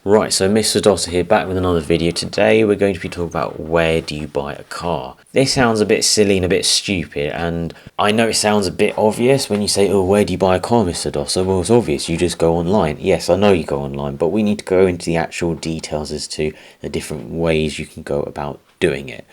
Right, so Mr. Dotter here, back with another video. Today we're going to be talking about where do you buy a car. This sounds a bit silly and a bit stupid, and I know it sounds a bit obvious when you say, oh, where do you buy a car, Mr. Dotter? Well, it's obvious, you just go online. Yes, I know you go online, but we need to go into the actual details as to the different ways you can go about doing it.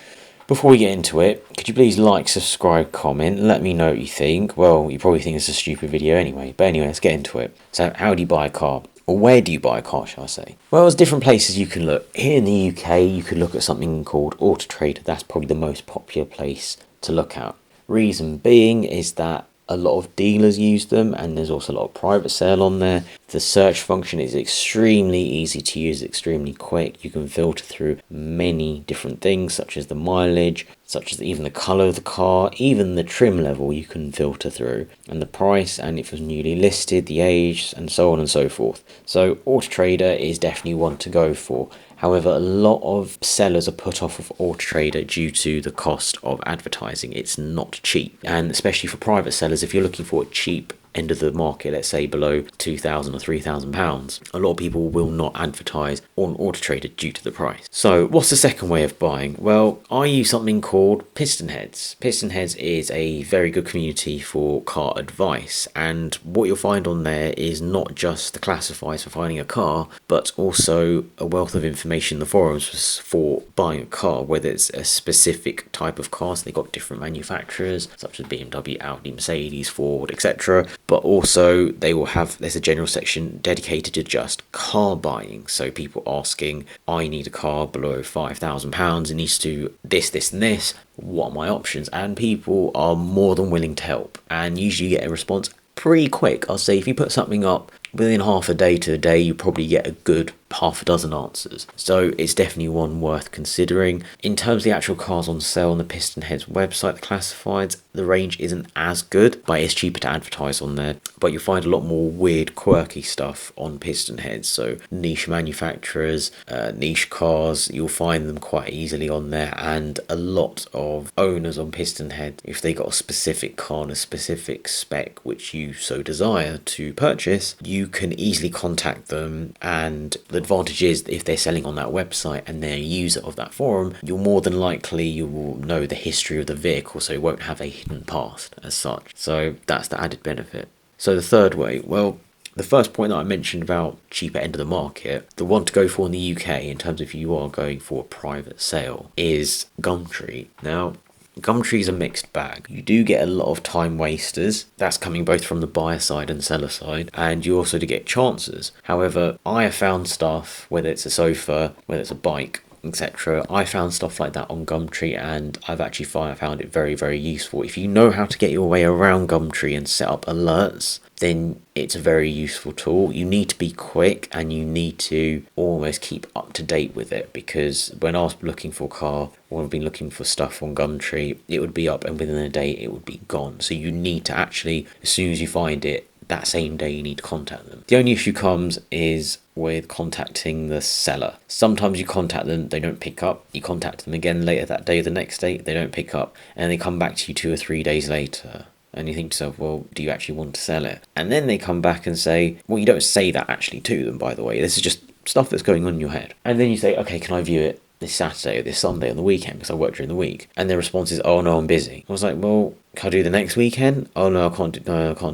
Before we get into it, could you please like, subscribe, comment, let me know what you think. Well, you probably think it's a stupid video anyway, but anyway, let's get into it. So, how do you buy a car? Or where do you buy a car, shall I say? Well, there's different places you can look. Here in the UK, you could look at something called Auto Trader. That's probably the most popular place to look at. Reason being is that a lot of dealers use them, and there's also a lot of private sale on there. The search function is extremely easy to use, extremely quick. You can filter through many different things, such as the mileage, such as even the colour of the car, even the trim level you can filter through, and the price, and if it was newly listed, the age, and so on and so forth. So Auto Trader is definitely one to go for. However, a lot of sellers are put off of Auto Trader due to the cost of advertising. It's not cheap, and especially for private sellers, if you're looking for a cheap end of the market, let's say below £2,000 or £3,000, a lot of people will not advertise on Auto Trader due to the price. So what's the second way of buying? Well, I use something called PistonHeads. PistonHeads is a very good community for car advice, and what you'll find on there is not just the classifieds for finding a car, but also a wealth of information in the forums for buying a car, whether it's a specific type of car. So they've got different manufacturers such as BMW, Audi, Mercedes, Ford, etc. But also they will have, there's a general section dedicated to just car buying. So people asking, I need a car below £5,000, it needs to do this, this and this. What are my options? And people are more than willing to help, and usually you get a response pretty quick. I'll say if you put something up within half a day to a day, you probably get a good half a dozen answers. So it's definitely one worth considering. In terms of the actual cars on sale on the PistonHeads website, the classifieds, the range isn't as good, but it's cheaper to advertise on there. But you'll find a lot more weird, quirky stuff on PistonHeads. So niche manufacturers, niche cars, you'll find them quite easily on there. And a lot of owners on PistonHead, if they got a specific car and a specific spec which you so desire to purchase, you can easily contact them. And the advantage is if they're selling on that website and they're a user of that forum, you're more than likely you will know the history of the vehicle, so it won't have a hidden past as such. So that's the added benefit. So the third way, well, the first point that I mentioned about cheaper end of the market, the one to go for in the UK in terms of if you are going for a private sale is Gumtree. Now, Gumtree is a mixed bag. You do get a lot of time wasters. That's coming both from the buyer side and seller side. And you also do get chances. However, I have found stuff, whether it's a sofa, whether it's a bike, etc. I found stuff like that on Gumtree, and I've actually found it very, very useful. If you know how to get your way around Gumtree and set up alerts, then it's a very useful tool. You need to be quick, and you need to almost keep up to date with it, because when I was looking for a car, or I've been looking for stuff on Gumtree, it would be up and within a day it would be gone. So you need to actually, as soon as you find it, that same day you need to contact them. The only issue comes is with contacting the seller. Sometimes you contact them, they don't pick up. You contact them again later that day or the next day, they don't pick up, and they come back to you 2 or 3 days later. And you think to yourself, well, do you actually want to sell it? And then they come back and say, well, you don't say that actually to them, by the way. This is just stuff that's going on in your head. And then you say, okay, can I view it this Saturday or this Sunday on the weekend, because I work during the week? And their response is, oh no, I'm busy. I was like, well, can I do the next weekend? Oh no, I can't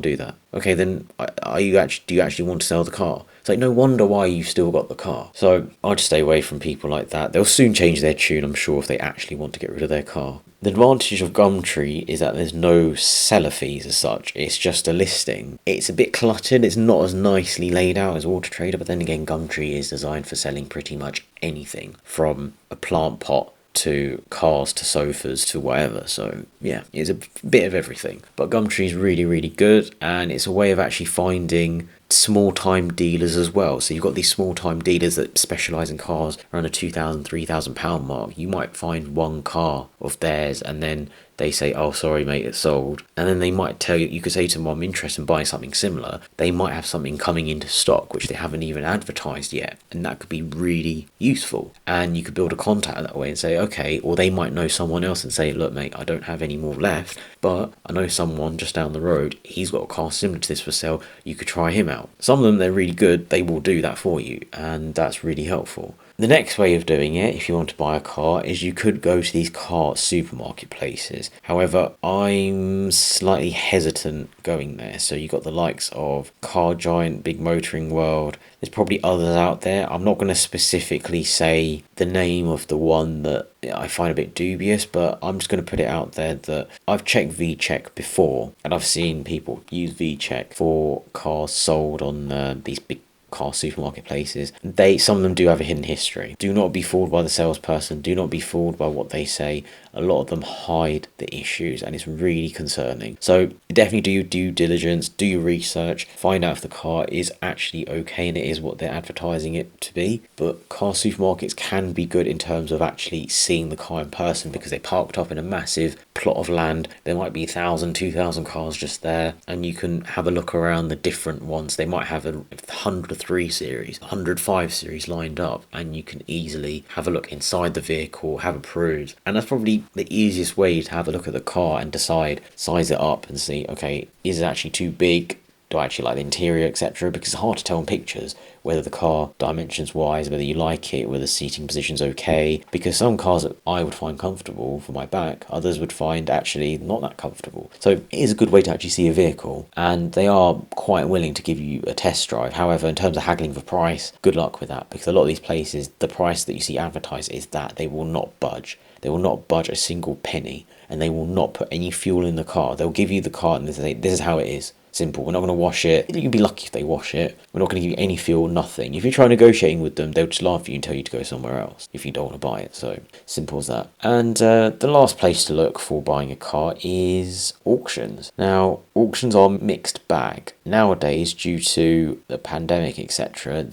do that. Okay, then do you actually want to sell the car? It's like, no wonder why you've still got the car. So I'd just stay away from people like that. They'll soon change their tune, I'm sure, if they actually want to get rid of their car. The advantage of Gumtree is that there's no seller fees as such. It's just a listing. It's a bit cluttered. It's not as nicely laid out as Auto Trader, but then again, Gumtree is designed for selling pretty much anything from a plant pot to cars to sofas to whatever. So yeah, it's a bit of everything. But Gumtree is really, really good, and it's a way of actually finding small time dealers as well. So you've got these small time dealers that specialize in cars around the £2,000, £3,000 mark. You might find one car of theirs, and then they say, oh, sorry, mate, it's sold. And then they might tell you, you could say to them, well, I'm interested in buying something similar. They might have something coming into stock, which they haven't even advertised yet. And that could be really useful. And you could build a contact that way and say, okay, or they might know someone else and say, look, mate, I don't have any more left, but I know someone just down the road. He's got a car similar to this for sale. You could try him out. out. Some of them, they're really good, they will do that for you, and that's really helpful. The next way of doing it, if you want to buy a car, is you could go to these car supermarket places. However, I'm slightly hesitant going there. So you got the likes of Car Giant, Big Motoring World. There's probably others out there. I'm not going to specifically say the name of the one that I find a bit dubious, but I'm just going to put it out there that I've checked VCheck before, and I've seen people use VCheck for cars sold on these big car supermarket places. Some of them do have a hidden history. Do not be fooled by the salesperson. Do not be fooled by what they say. A lot of them hide the issues, and it's really concerning. So definitely do your due diligence, do your research, find out if the car is actually okay and it is what they're advertising it to be. But car supermarkets can be good in terms of actually seeing the car in person, because they parked up in a massive plot of land. There might be 1,000, 2,000 cars just there, and you can have a look around the different ones. They might have 103 series, 105 series lined up, and you can easily have a look inside the vehicle, have a peruse. And that's probably the easiest way to have a look at the car and decide, size it up and see, okay, is it actually too big? Do I actually like the interior, etc.? Because it's hard to tell in pictures whether the car, dimensions wise, whether you like it, whether the seating position's okay. Because some cars that I would find comfortable for my back, others would find actually not that comfortable. So it is a good way to actually see a vehicle, and they are quite willing to give you a test drive. However, in terms of haggling for price, good luck with that, because a lot of these places, the price that you see advertised is that they will not budge. They will not budge a single penny, and they will not put any fuel in the car. They'll give you the car and they say, this is how it is. Simple. We're not going to wash it. You'd be lucky if they wash it. We're not going to give you any fuel, nothing. If you try negotiating with them, they'll just laugh at you and tell you to go somewhere else if you don't want to buy it. So simple as that. And the last place to look for buying a car is auctions. Now, auctions are a mixed bag. Nowadays, due to the pandemic, etc.,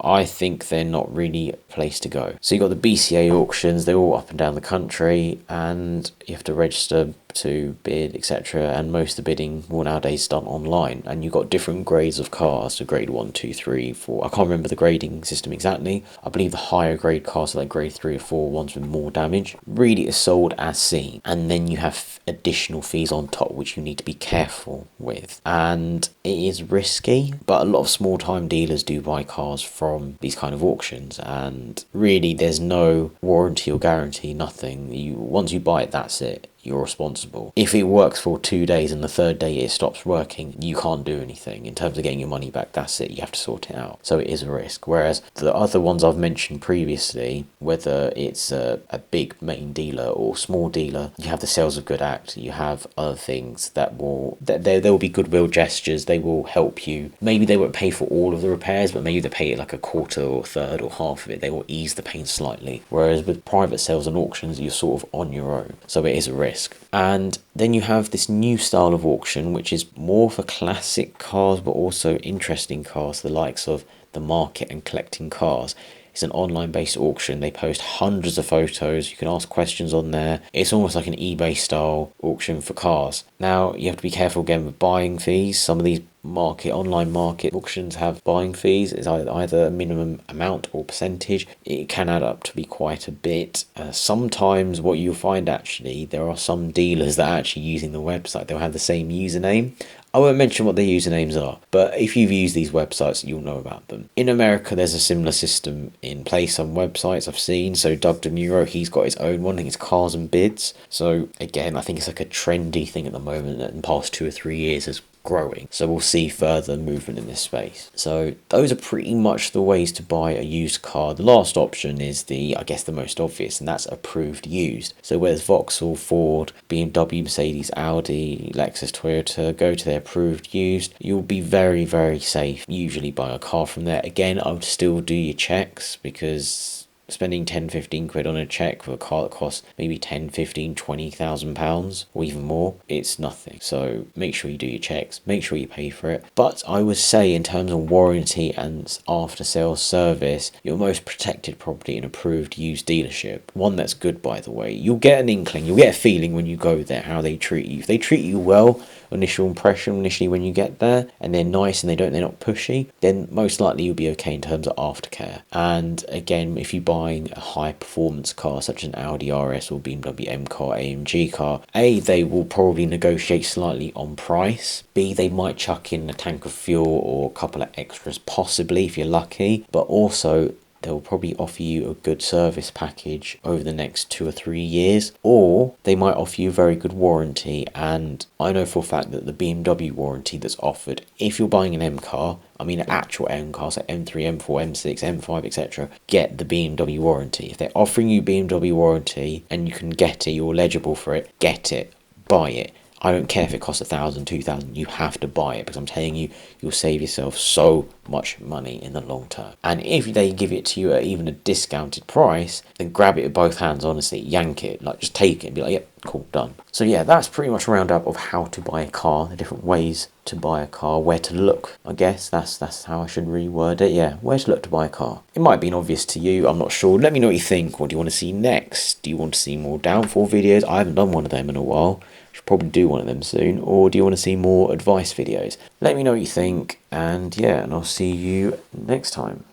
I think they're not really a place to go. So you've got the BCA auctions, they're all up and down the country, and you have to register to bid, etc., and most of the bidding will nowadays done online. And you've got different grades of cars, so grade 1, 2, 3, 4. I can't remember the grading system exactly. I believe the higher grade cars are like grade 3 or 4, ones with more damage. Really is sold as seen, and then you have additional fees on top which you need to be careful with, and it is risky, but a lot of small time dealers do buy cars from these kind of auctions, and really there's no warranty or guarantee, nothing. Once you buy it, that's it. You're responsible. If it works for 2 days and the third day it stops working, you can't do anything. In terms of getting your money back, that's it. You have to sort it out. So it is a risk. Whereas the other ones I've mentioned previously, whether it's a big main dealer or small dealer, you have the Sales of Good Act, you have other things that there will be goodwill gestures, they will help you. Maybe they won't pay for all of the repairs, but maybe they pay like a quarter or third or half of it. They will ease the pain slightly. Whereas with private sales and auctions, you're sort of on your own. So it is a risk. And then you have this new style of auction, which is more for classic cars, but also interesting cars, the likes of the Market and Collecting Cars. It's an online based auction. They post hundreds of photos. You can ask questions on there. It's almost like an eBay style auction for cars. Now, you have to be careful again with buying fees. Some of these online market auctions have buying fees. It's either a minimum amount or percentage. It can add up to be quite a bit. Sometimes what you'll find, actually, there are some dealers that are actually using the website. They'll have the same username. I won't mention what their usernames are, but if you've used these websites, you'll know about them. In America, there's a similar system in place on websites I've seen. So Doug DeNiro, he's got his own one. I think it's Cars and Bids. So again, I think it's like a trendy thing at the moment that in the past 2 or 3 years has growing. So we'll see further movement in this space. So those are pretty much the ways to buy a used car. The last option is the most obvious, and that's approved used. So whereas Vauxhall, Ford, BMW, Mercedes, Audi, Lexus, Toyota go to their approved used, you'll be very, very safe usually buying a car from there. Again, I would still do your checks, because spending 10-15 quid on a check for a car that costs maybe 10, 15, 20,000 pounds or even more, it's nothing. So make sure you do your checks, make sure you pay for it. But I would say in terms of warranty and after sales service, your most protected property an approved used dealership, one that's good, by the way. You'll get an inkling, you'll get a feeling when you go there how they treat you. If they treat you well, initial impression initially when you get there, and they're nice and they're not pushy, then most likely you'll be okay in terms of aftercare. And again, if you buy buying a high performance car such as an Audi RS or BMW M car, AMG car, A, they will probably negotiate slightly on price. B, they might chuck in a tank of fuel or a couple of extras possibly if you're lucky, but also they'll probably offer you a good service package over the next 2 or 3 years, or they might offer you a very good warranty. And I know for a fact that the BMW warranty that's offered, if you're buying an M car, I mean an actual M car, so M3, M4, M6, M5, etc., get the BMW warranty. If they're offering you BMW warranty and you can get it, you're eligible for it, get it, buy it. I don't care if it costs 1,000, 2,000, you have to buy it, because I'm telling you, you'll save yourself so much money in the long term. And if they give it to you at even a discounted price, then grab it with both hands, honestly, yank it, like just take it and be like, yep, cool, done. So yeah, that's pretty much a roundup of how to buy a car, the different ways to buy a car, where to look. I guess that's how I should reword it. Yeah, where to look to buy a car. It might be obvious to you, I'm not sure. Let me know what you think. What do you want to see next? Do you want to see more downfall videos? I haven't done one of them in a while. Should probably do one of them soon. Or do you want to see more advice videos? Let me know what you think, and yeah, and I'll see you next time.